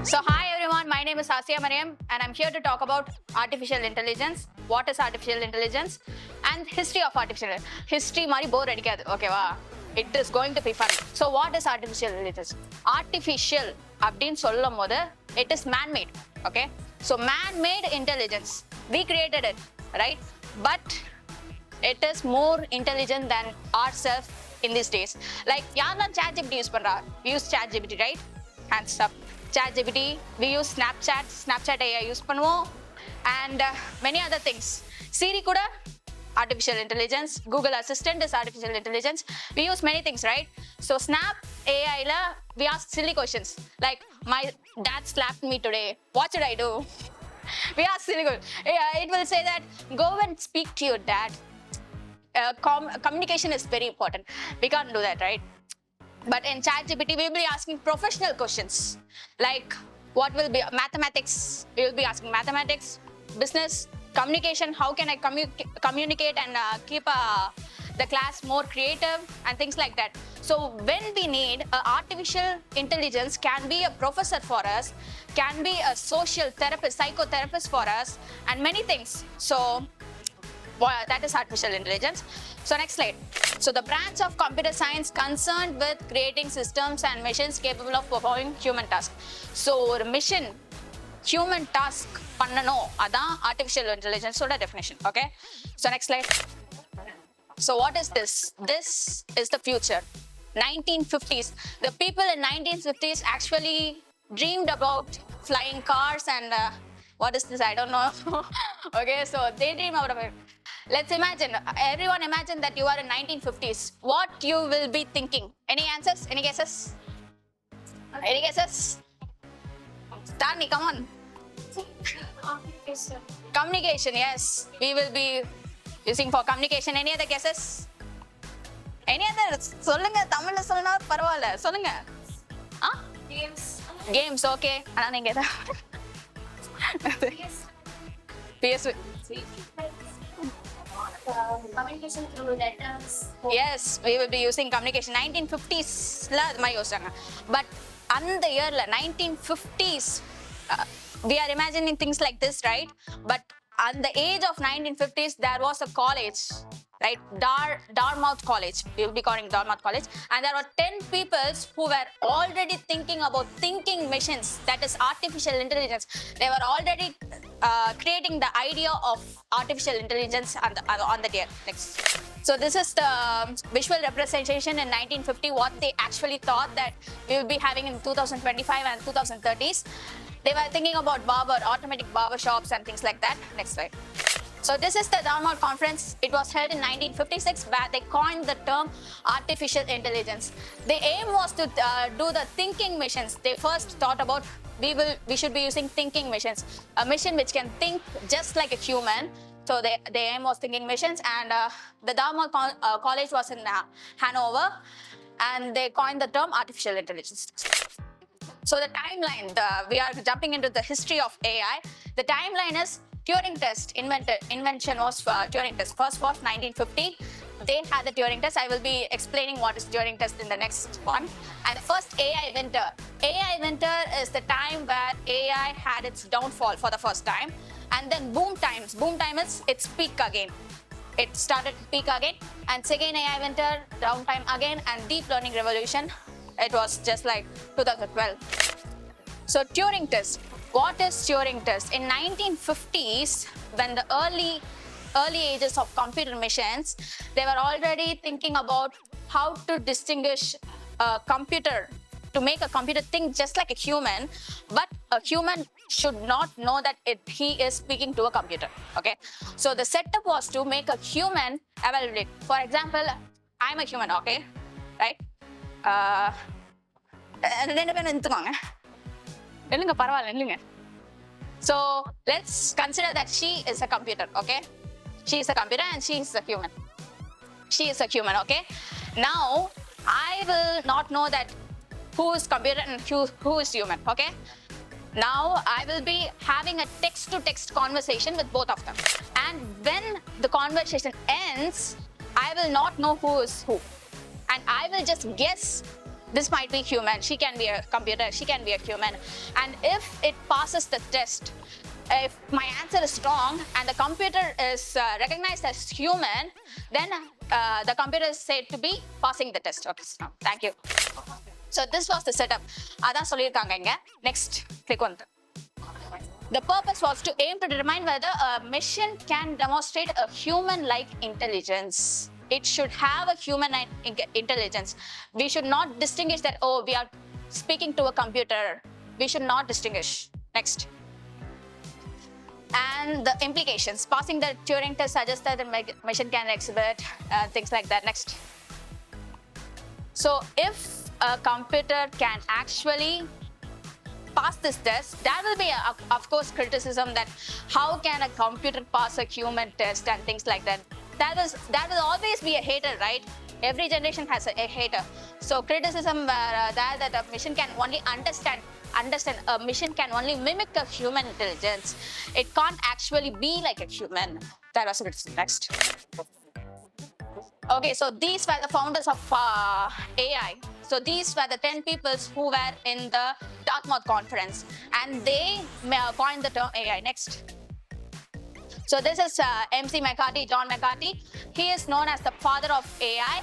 So hi everyone, my name is Asya Mariam and I'm here to talk about artificial intelligence. What is artificial intelligence and history of artificial history mari bore adikadu, okay va? It is going to be fun. So what is artificial intelligence? Artificial அப்படினு சொல்லும்போது it is man-made, okay? So man-made intelligence, we created it, right? But it is more intelligent than ourselves in these days. Like யாரெல்லாம் ChatGPT use பண்றா? We use ChatGPT, right? Hands up. ChatGPT, we use Snapchat AI use பண்ணுவோம் and many other things. Siri கூட artificial intelligence, Google Assistant is artificial intelligence. We use many things, right? So Snap AI la we ask silly questions like my dad slapped me today. What should I do? We ask silly questions. It will say that go and speak to your dad. Communication is very important. We can't do that, right? But in ChatGPT, we will be asking professional questions like what will be mathematics. We will be asking mathematics, business, communication. How can I communicate and keep the class more creative and things like that. So when we need artificial intelligence, can be a professor for us, can be a social therapist, psychotherapist for us, and many things. So that is artificial intelligence. So next slide. So the branch of computer science concerned with creating systems and machines capable of performing human tasks. So a mission, human task பண்ணனும் அதான் artificial intelligence ஓட definition, okay? So next slide. So what is this? This is the future. 1950s. The people in 1950s actually dreamed about flying cars and what is this? I don't know. Okay, so they dream about it. Let's imagine, everyone imagine that you are in 1950s. What you will be thinking? Any answers? Any guesses? Any guesses? Tani, come on. Communication, yes. We will be using for communication. Any other guesses? Any other? சொல்லுங்க தமிழ்ல சொன்னா பரவாயில்லை சொல்லுங்க. Games, okay. ஆனா நீங்க PS. Communication through letters. Yes, we will be using communication. 1950s la adha mari yosanga. But அந்த yearல 1950s we are imagining things like this, right? But at the age of 1950s there was a college, right? Dartmouth College. We will be calling Dartmouth College. And there were 10 people who were already thinking about thinking machines, that is artificial intelligence. They were already creating the idea of artificial intelligence on the year. Next. So this is the visual representation in 1950, what they actually thought that we will be having in 2025 and 2030s. They were thinking about automatic barber shops and things like that. Next slide. So this is the Dartmouth conference. It was held in 1956 where they coined the term artificial intelligence. The aim was to do the thinking machines. They first thought about we should be using thinking machines, a machine which can think just like a human. So the aim was thinking machines, and the Dartmouth College was in Hanover, and they coined the term artificial intelligence. So the timeline, we are jumping into the history of AI. The timeline is Turing test invention was Turing test. First was 1950. They had the Turing test. I will be explaining what is Turing test in the next one. And the first AI winter. AI winter is the time where AI had its downfall for the first time. And then boom times. Boom time is its peak again. It started to peak again. And second AI winter, downtime again, and deep learning revolution. It was just like 2012. So Turing test. What is Turing test? In 1950s, when the early ages of computer machines, they were already thinking about how to distinguish a computer, to make a computer think just like a human, but a human should not know that he is speaking to a computer, okay? So the setup was to make a human evaluate. For example, I'm a human, okay? Right? So let's consider that she is a computer, okay? She is a computer and she is a human. She is a human, okay? Now, I will not know that who is computer and who is human, okay? Now, I will be having a text-to-text conversation with both of them. And when the conversation ends, I will not know who is who. And I will just guess this might be human, she can be a computer, she can be a human. And if it passes the test, if my answer is wrong and the computer is recognized as human, then the computer is said to be passing the test. Okay, so thank you. So this was the setup. Adan sollirukanga inga. Next, click on that. The purpose was to aim to determine whether a machine can demonstrate a human-like intelligence. It should have a human intelligence. We should not distinguish that, oh, we are speaking to a computer. We should not distinguish. Next. And the implications. Passing the Turing test suggests that the machine can exhibit things like that. Next. So if a computer can actually pass this test, there will be, of course, criticism that how can a computer pass a human test and things like that. That will always be a hater, right? Every generation has a hater. So criticism that a machine can only understand, a machine can only mimic a human intelligence. It can't actually be like a human. That was criticism. Next. Okay, so these were the founders of AI. So these were the 10 people who were in the Dartmouth conference, and they coined the term AI. Next. So this is MC McCarthy, John McCarthy. He is known as the father of AI,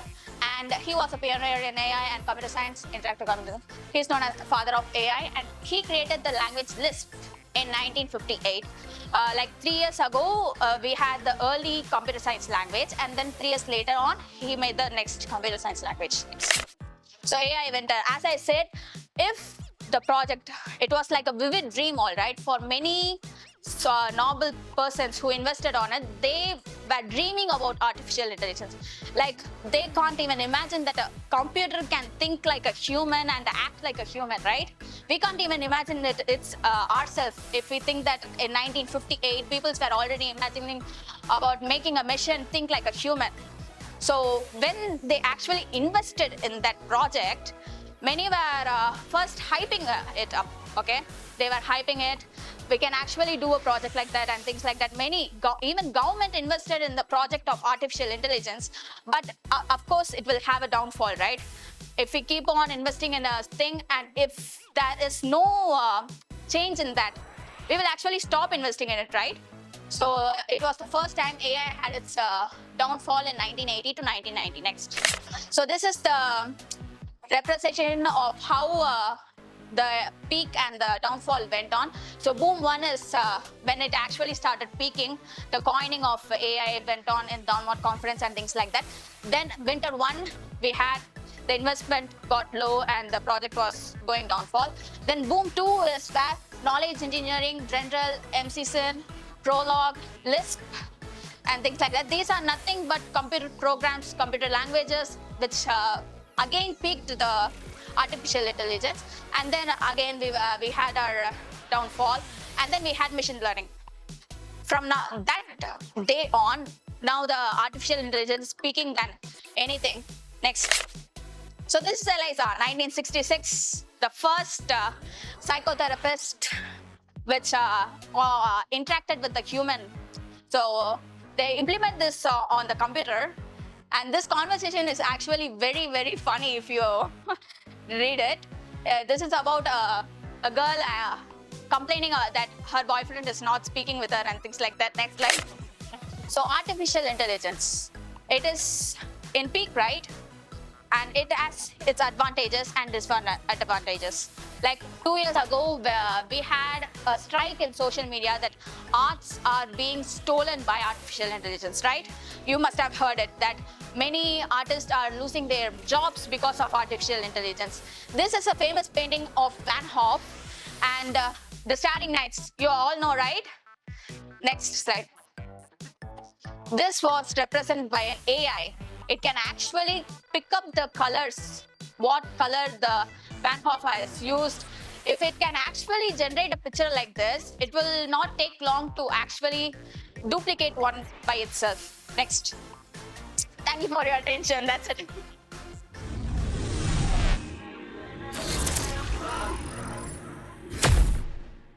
and he was a pioneer in AI and computer science, interactive computer. He is known as the father of AI, and he created the language Lisp in 1958. Like 3 years ago, we had the early computer science language, and then 3 years later on, he made the next computer science language. So AI inventor, as I said, if the project, it was like a vivid dream, all right, for many noble persons who invested on it. They were dreaming about artificial intelligence. Like, they can't even imagine that a computer can think like a human and act like a human, right? We can't even imagine that it's ourselves. If we think that in 1958, people were already imagining about making a machine think like a human. So when they actually invested in that project, many were first hyping it up, okay? They were hyping it. We can actually do a project like that and things like that. Many, even government invested in the project of artificial intelligence. But of course, it will have a downfall, right? If we keep on investing in a thing and if there is no change in that, we will actually stop investing in it, right? So it was the first time AI had its downfall in 1980 to 1990. Next. So this is the representation of how the peak and the downfall went on. So boom one is when it actually started peaking, the coining of AI went on in Dartmouth conference and things like that. Then winter one, we had the investment got low and the project was going downfall. Then boom two is that knowledge engineering, Drendel, MCSyn, Prolog, Lisp, and things like that. These are nothing but computer programs, computer languages, which again peaked the artificial intelligence. And then again we had our downfall, and then we had machine learning. From now, that day on, now the artificial intelligence is peaking than anything. Next. So this is Eliza, 1966, the first psychotherapist which interacted with the human. So they implement this on the computer, and this conversation is actually very, very funny if you read it. This is about a girl complaining that her boyfriend is not speaking with her and things like that. Next slide. So artificial intelligence, it is in peak, right? And it has its advantages and disadvantages. Like 2 years ago, we had a strike in social media that arts are being stolen by artificial intelligence, right? You must have heard it, that many artists are losing their jobs because of artificial intelligence. This is a famous painting of Van Gogh and the Starry Nights. You all know, right? Next slide. This was represented by an AI. It can actually pick up the colors, what color the Van Gogh has used. If it can actually generate a picture like this, it will not take long to actually duplicate one by itself. Next. Thank you for your attention. That's it.